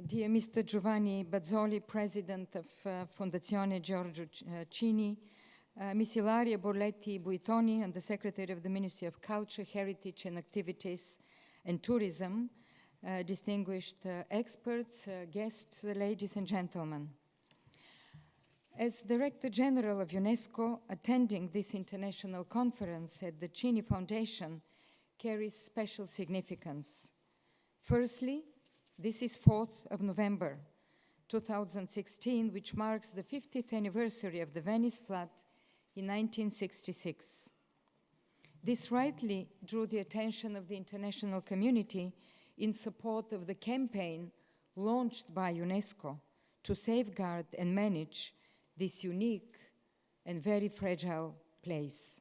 Dear Mr. Giovanni Bazzoli, President of Fondazione Giorgio Cini, Ms. Ilaria Borletti Buitoni, and the Secretary of the Ministry of Culture, Heritage and Activities and Tourism, distinguished experts, guests, ladies and gentlemen. As Director General of UNESCO, attending this international conference at the Cini Foundation carries special significance. Firstly, this is 4th of November, 2016, which marks the 50th anniversary of the Venice flood in 1966. This rightly drew the attention of the international community in support of the campaign launched by UNESCO to safeguard and manage this unique and very fragile place.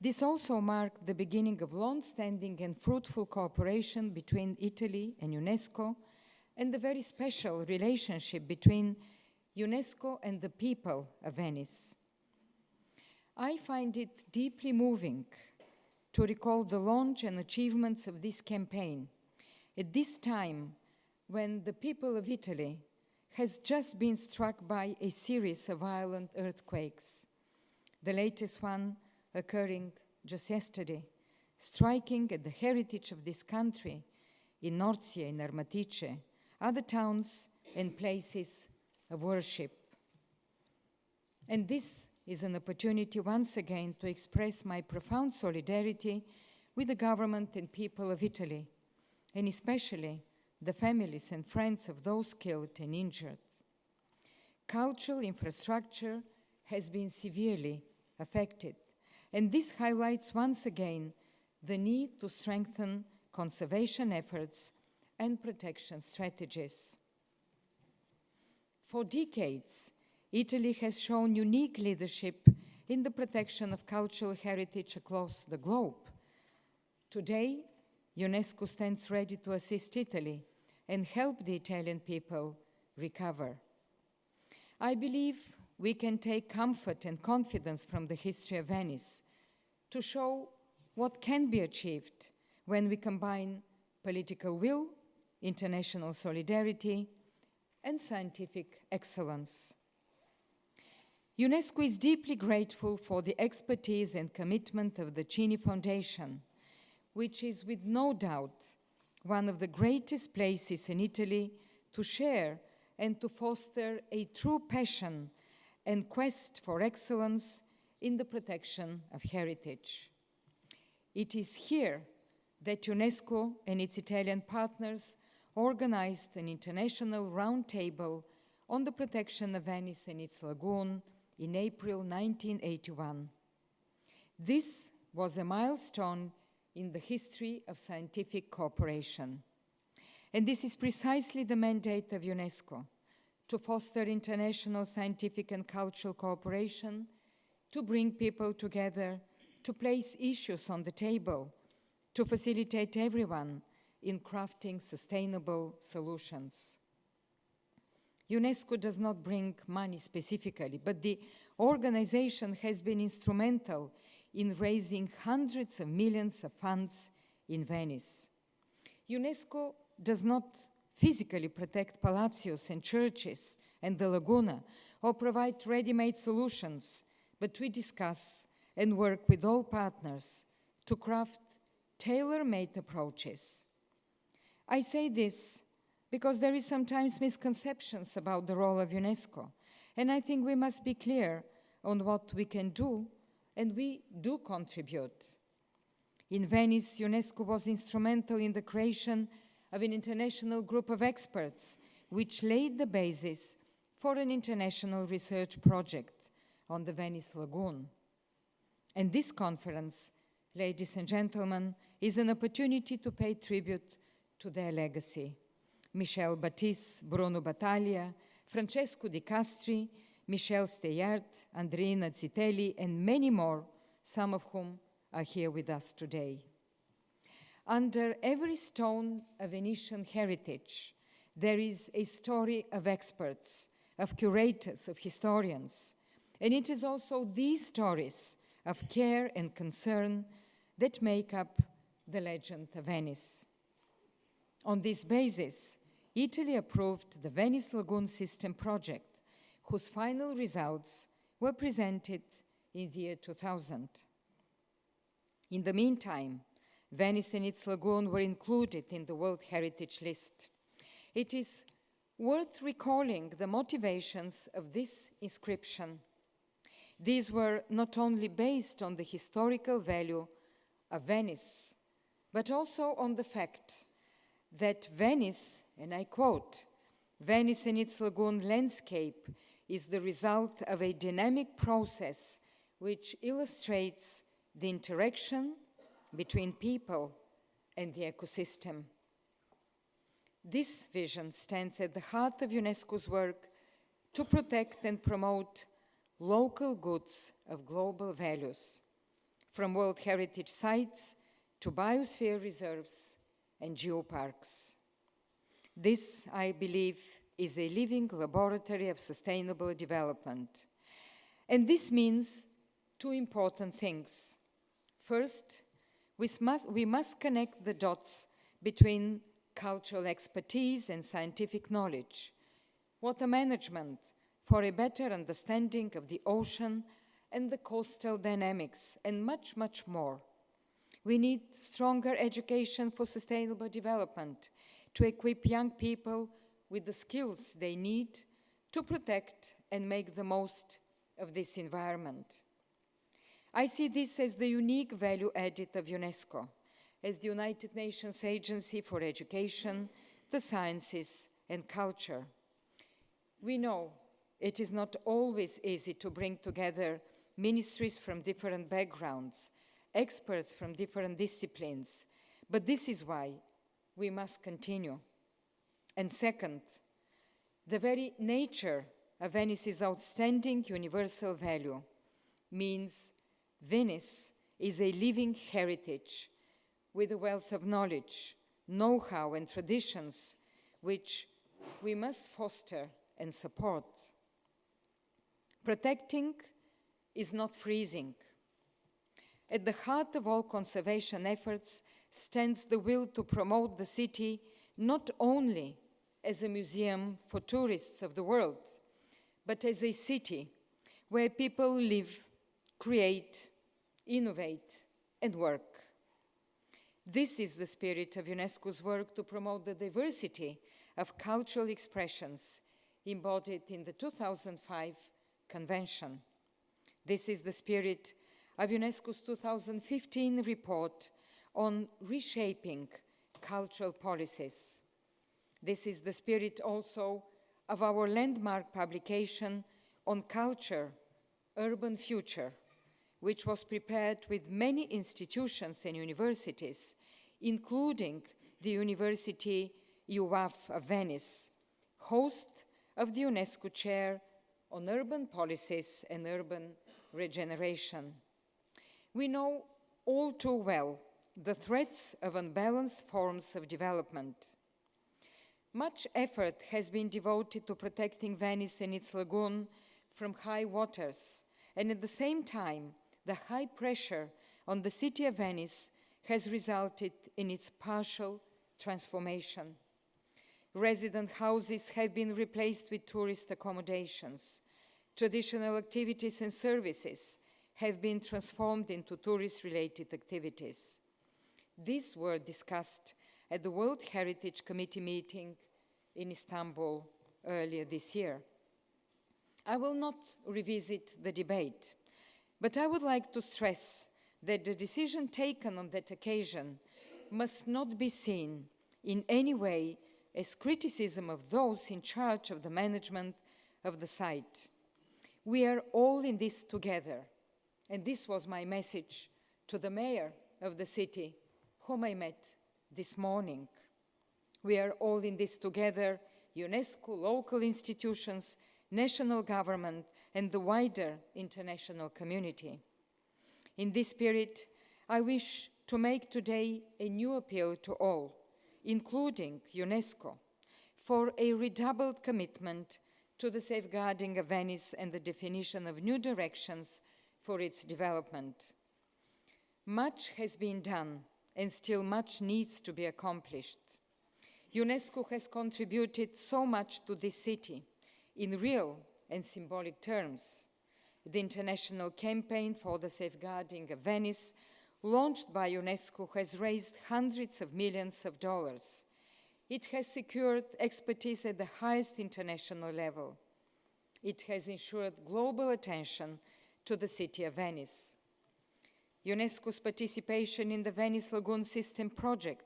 This also marked the beginning of long-standing and fruitful cooperation between Italy and UNESCO, and the very special relationship between UNESCO and the people of Venice. I find it deeply moving to recall the launch and achievements of this campaign at this time when the people of Italy has just been struck by a series of violent earthquakes, the latest one occurring just yesterday, striking at the heritage of this country in Norcia, in Armatice, other towns and places of worship. And this is an opportunity once again to express my profound solidarity with the government and people of Italy, and especially the families and friends of those killed and injured. Cultural infrastructure has been severely affected, and this highlights once again the need to strengthen conservation efforts and protection strategies. For decades, Italy has shown unique leadership in the protection of cultural heritage across the globe. Today, UNESCO stands ready to assist Italy and help the Italian people recover. I believe we can take comfort and confidence from the history of Venice to show what can be achieved when we combine political will, international solidarity, and scientific excellence. UNESCO is deeply grateful for the expertise and commitment of the Cini Foundation, which is with no doubt one of the greatest places in Italy to share and to foster a true passion and quest for excellence in the protection of heritage. It is here that UNESCO and its Italian partners organized an international roundtable on the protection of Venice and its lagoon in April 1981. This was a milestone in the history of scientific cooperation. And this is precisely the mandate of UNESCO, to foster international scientific and cultural cooperation, to bring people together, to place issues on the table, to facilitate everyone in crafting sustainable solutions. UNESCO does not bring money specifically, but the organization has been instrumental in raising hundreds of millions of funds in Venice. UNESCO does not physically protect palazios and churches and the laguna or provide ready-made solutions, but we discuss and work with all partners to craft tailor-made approaches. I say this because there is sometimes misconceptions about the role of UNESCO, and I think we must be clear on what we can do, and we do contribute. In Venice, UNESCO was instrumental in the creation of an international group of experts, which laid the basis for an international research project on the Venice Lagoon. And this conference, ladies and gentlemen, is an opportunity to pay tribute to their legacy. Michel Battis, Bruno Battaglia, Francesco Di Castri, Michel Steyart, Andreina Zitelli, and many more, some of whom are here with us today. Under every stone of Venetian heritage, there is a story of experts, of curators, of historians, and it is also these stories of care and concern that make up the legend of Venice. On this basis, Italy approved the Venice Lagoon System project, whose final results were presented in the year 2000. In the meantime, Venice and its lagoon were included in the World Heritage List. It is worth recalling the motivations of this inscription. These were not only based on the historical value of Venice, but also on the fact that Venice, and I quote, "Venice and its lagoon landscape is the result of a dynamic process which illustrates the interaction between people and the ecosystem." This vision stands at the heart of UNESCO's work to protect and promote local goods of global values, from World Heritage Sites to biosphere reserves and geoparks. This, I believe, is a living laboratory of sustainable development. And this means two important things. First, we must connect the dots between cultural expertise and scientific knowledge, water management for a better understanding of the ocean and the coastal dynamics, and much, much more. We need stronger education for sustainable development to equip young people with the skills they need to protect and make the most of this environment. I see this as the unique value added of UNESCO, as the United Nations Agency for Education, the Sciences, and Culture. We know it is not always easy to bring together ministries from different backgrounds, experts from different disciplines, but this is why we must continue. And second, the very nature of Venice's outstanding universal value means Venice is a living heritage with a wealth of knowledge, know-how, and traditions which we must foster and support. Protecting is not freezing. At the heart of all conservation efforts stands the will to promote the city not only as a museum for tourists of the world, but as a city where people live, create, innovate, and work. This is the spirit of UNESCO's work to promote the diversity of cultural expressions embodied in the 2005 Convention. This is the spirit of UNESCO's 2015 report on reshaping cultural policies. This is the spirit also of our landmark publication on culture, urban future, which was prepared with many institutions and universities, including the University UAF of Venice, host of the UNESCO Chair on Urban Policies and Urban Regeneration. We know all too well the threats of unbalanced forms of development. Much effort has been devoted to protecting Venice and its lagoon from high waters, and at the same time, the high pressure on the city of Venice has resulted in its partial transformation. Resident houses have been replaced with tourist accommodations. Traditional activities and services have been transformed into tourist-related activities. These were discussed at the World Heritage Committee meeting in Istanbul earlier this year. I will not revisit the debate, but I would like to stress that the decision taken on that occasion must not be seen in any way as criticism of those in charge of the management of the site. We are all in this together, and this was my message to the mayor of the city, whom I met this morning. We are all in this together, UNESCO, local institutions, national government, and the wider international community. In this spirit, I wish to make today a new appeal to all, including UNESCO, for a redoubled commitment to the safeguarding of Venice and the definition of new directions for its development. Much has been done, and still much needs to be accomplished. UNESCO has contributed so much to this city in real and symbolic terms. The international campaign for the safeguarding of Venice, launched by UNESCO, has raised hundreds of millions of dollars. It has secured expertise at the highest international level. It has ensured global attention to the city of Venice. UNESCO's participation in the Venice Lagoon System project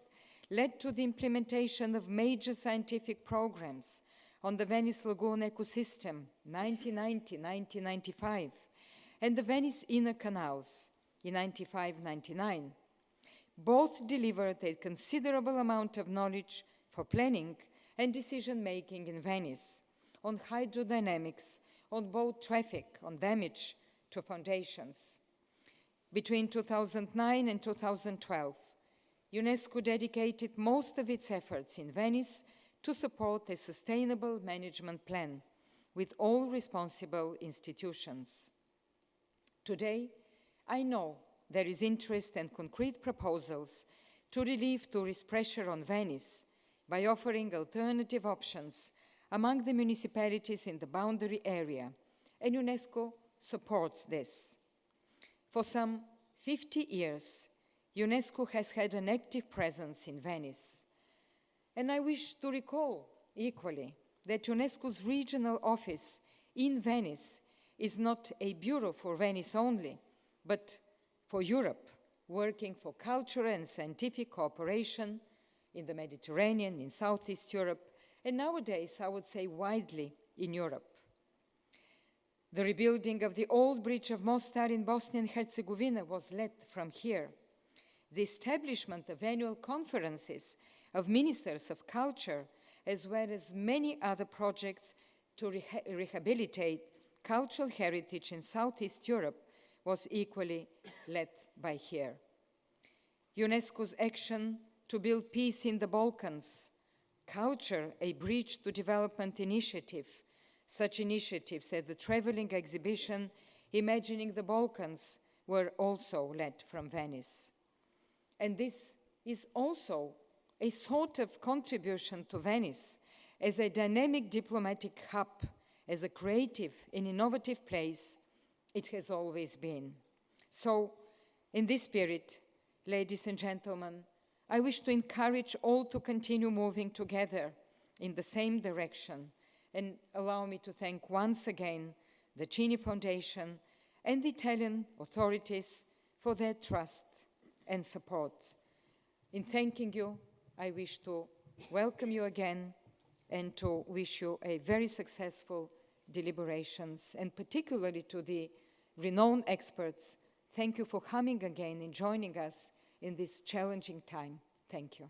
led to the implementation of major scientific programs on the Venice Lagoon ecosystem, 1990-1995, and the Venice Inner Canals in 95-99. Both delivered a considerable amount of knowledge for planning and decision-making in Venice, on hydrodynamics, on boat traffic, on damage to foundations. Between 2009 and 2012, UNESCO dedicated most of its efforts in Venice to support a sustainable management plan with all responsible institutions. Today, I know there is interest and concrete proposals to relieve tourist pressure on Venice by offering alternative options among the municipalities in the boundary area, and UNESCO supports this. For some 50 years, UNESCO has had an active presence in Venice. And I wish to recall equally that UNESCO's regional office in Venice is not a bureau for Venice only, but for Europe, working for cultural and scientific cooperation in the Mediterranean, in Southeast Europe, and nowadays, I would say widely in Europe. The rebuilding of the old bridge of Mostar in Bosnia and Herzegovina was led from here. The establishment of annual conferences of ministers of culture, as well as many other projects to rehabilitate cultural heritage in Southeast Europe, was equally led by here. UNESCO's action to build peace in the Balkans, culture, a bridge to development initiative, such initiatives as the traveling exhibition Imagining the Balkans were also led from Venice. And this is also a sort of contribution to Venice as a dynamic diplomatic hub, as a creative and innovative place it has always been. So, in this spirit, ladies and gentlemen, I wish to encourage all to continue moving together in the same direction, and allow me to thank once again the Cini Foundation and the Italian authorities for their trust and support. In thanking you, I wish to welcome you again and to wish you a very successful deliberations, and particularly to the renowned experts, thank you for coming again and joining us in this challenging time. Thank you.